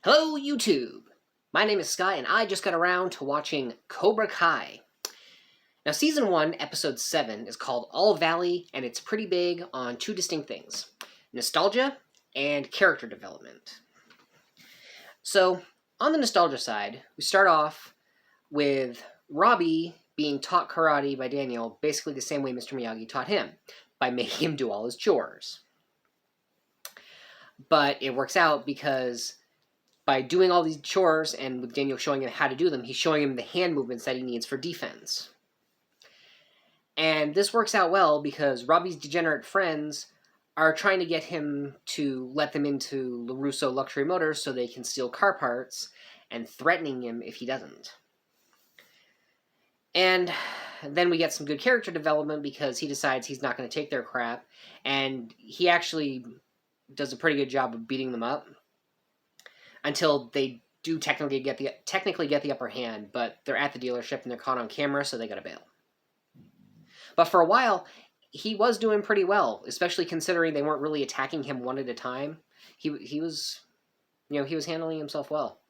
Hello, YouTube! My name is Sky, and I just got around to watching Cobra Kai. Now, Season 1, Episode 7 is called All Valley, and it's pretty big on two distinct things: nostalgia and character development. So, on the nostalgia side, we start off with Robbie being taught karate by Daniel basically the same way Mr. Miyagi taught him, by making him do all his chores. But it works out because by doing all these chores and with Daniel showing him how to do them, he's showing him the hand movements that he needs for defense. And this works out well because Robbie's degenerate friends are trying to get him to let them into LaRusso Luxury Motors so they can steal car parts, and threatening him if he doesn't. And then we get some good character development because he decides he's not going to take their crap, and he actually does a pretty good job of beating them up until they do technically get the upper hand, but they're at the dealership and they're caught on camera, so they gotta bail. But for a while, he was doing pretty well, especially considering they weren't really attacking him one at a time. He was, he was handling himself well.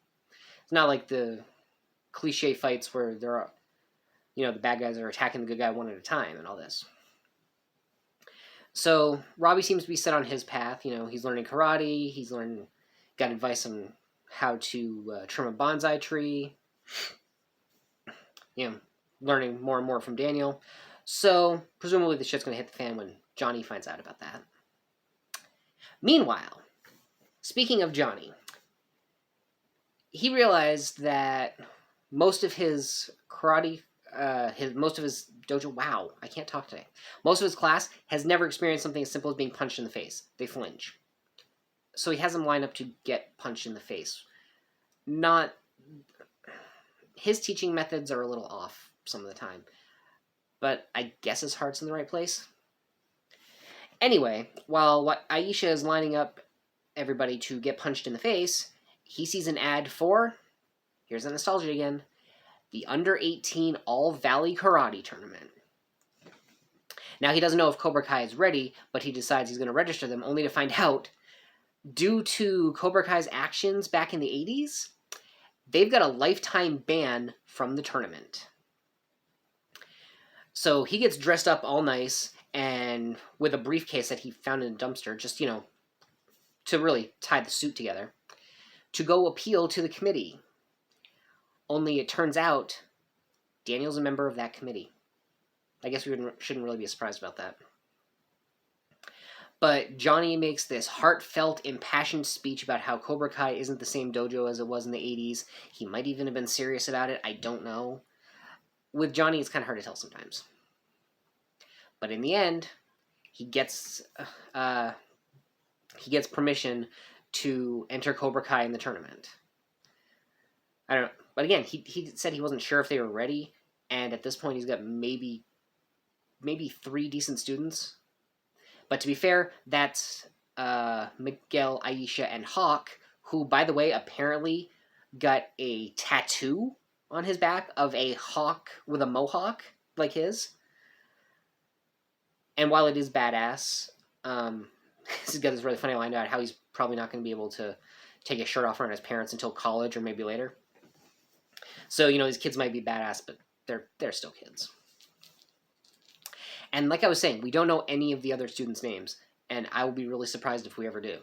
It's not like the cliche fights where there are, the bad guys are attacking the good guy one at a time and all this. So Robbie seems to be set on his path. He's learning karate. He's got advice on how to trim a bonsai tree. Learning more and more from Daniel. So presumably the shit's going to hit the fan when Johnny finds out about that. Meanwhile, speaking of Johnny, he realized that most of his karate, most of his dojo, wow, I can't talk today. Most of his class has never experienced something as simple as being punched in the face. They flinch. So he has them line up to get punched in the face. His teaching methods are a little off some of the time, but I guess his heart's in the right place. Anyway, while Aisha is lining up everybody to get punched in the face, he sees an ad for, here's the nostalgia again, the Under-18 All-Valley Karate Tournament. Now, he doesn't know if Cobra Kai is ready, but he decides he's going to register them, only to find out, due to Cobra Kai's actions back in the 80s, they've got a lifetime ban from the tournament. So he gets dressed up all nice and with a briefcase that he found in a dumpster, just, to really tie the suit together, to go appeal to the committee. Only it turns out Daniel's a member of that committee. I guess we shouldn't really be surprised about that. But Johnny makes this heartfelt, impassioned speech about how Cobra Kai isn't the same dojo as it was in the 80s. He might even have been serious about it. I don't know. With Johnny, it's kind of hard to tell sometimes. But in the end, he gets permission to enter Cobra Kai in the tournament. I don't know. But again, he said he wasn't sure if they were ready. And at this point, he's got maybe 3 decent students. But to be fair, that's Miguel, Aisha, and Hawk, who, by the way, apparently got a tattoo on his back of a hawk with a mohawk like his. And while it is badass, he's got this really funny line about how he's probably not going to be able to take his shirt off around his parents until college or maybe later. So, these kids might be badass, but they're still kids. And like I was saying, we don't know any of the other students' names, and I will be really surprised if we ever do.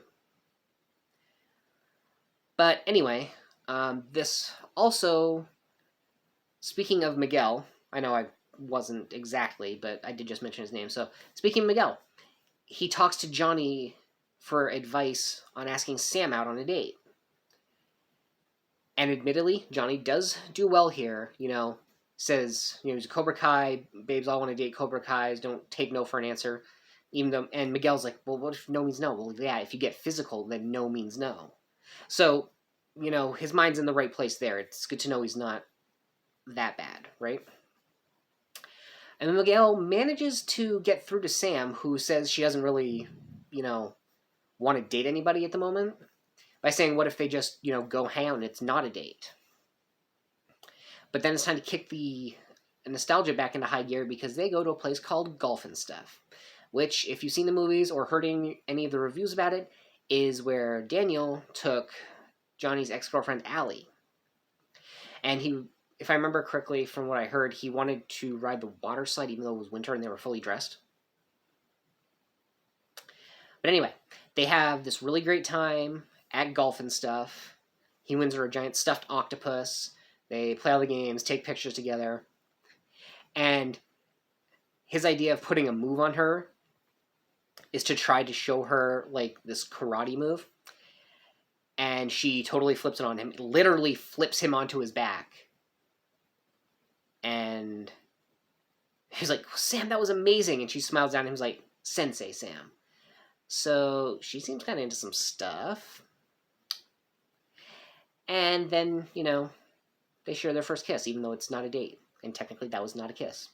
But anyway, this also, speaking of Miguel, I know I wasn't exactly, but I did just mention his name. So, speaking of Miguel, he talks to Johnny for advice on asking Sam out on a date. And admittedly, Johnny does do well here, says, he's a Cobra Kai, babes all want to date Cobra Kais, don't take no for an answer. And Miguel's like, well, what if no means no? Well, yeah, if you get physical, then no means no. So, his mind's in the right place there. It's good to know he's not that bad, right? And then Miguel manages to get through to Sam, who says she doesn't really, want to date anybody at the moment, by saying, what if they just, go hang out and it's not a date? But then it's time to kick the nostalgia back into high gear because they go to a place called Golf and Stuff, which, if you've seen the movies or heard any of the reviews about it, is where Daniel took Johnny's ex-girlfriend, Allie. And he, if I remember correctly from what I heard, he wanted to ride the water slide even though it was winter and they were fully dressed. But anyway, they have this really great time at golf and stuff. He wins her a giant stuffed octopus. They play all the games, take pictures together. And his idea of putting a move on her is to try to show her like this karate move. And she totally flips it on him. Literally flips him onto his back. And he's like, Sam, that was amazing. And she smiles down at him and was like, Sensei, Sam. So she seems kind of into some stuff. And then, you know, they share their first kiss, even though it's not a date. And technically that was not a kiss.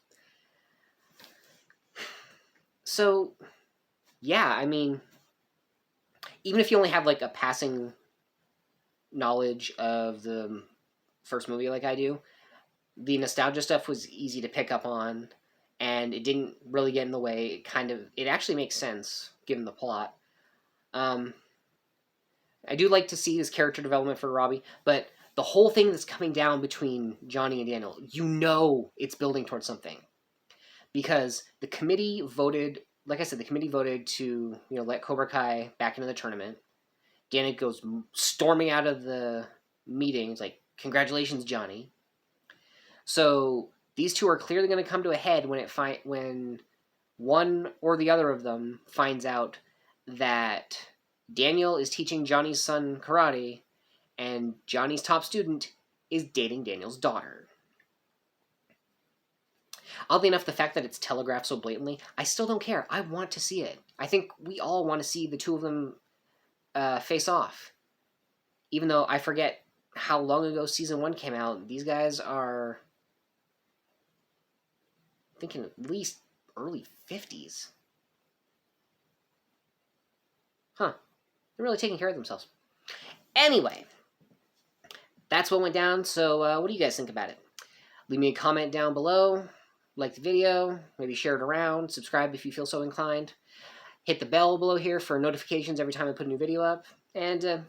So, yeah, I mean, even if you only have like a passing knowledge of the first movie like I do, the nostalgia stuff was easy to pick up on, and it didn't really get in the way. It actually makes sense given the plot. I do like to see his character development for Robbie, but the whole thing that's coming down between Johnny and Daniel, you know it's building towards something. Because the committee voted, like I said, the committee voted to, you know, let Cobra Kai back into the tournament. Daniel goes storming out of the meeting. He's like, congratulations, Johnny. So these two are clearly going to come to a head when one or the other of them finds out that Daniel is teaching Johnny's son karate, and Johnny's top student is dating Daniel's daughter. Oddly enough, the fact that it's telegraphed so blatantly, I still don't care. I want to see it. I think we all want to see the two of them face off. Even though I forget how long ago season 1 came out, these guys are thinking at least early 50s. Huh. They're really taking care of themselves. Anyway, that's what went down, so what do you guys think about it? Leave me a comment down below, like the video, maybe share it around, subscribe if you feel so inclined. Hit the bell below here for notifications every time I put a new video up. And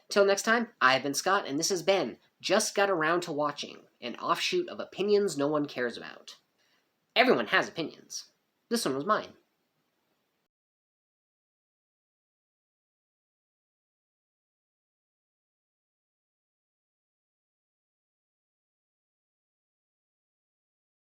till next time, I've been Scott, and this has been Just Got Around to Watching, an offshoot of opinions no one cares about. Everyone has opinions. This one was mine.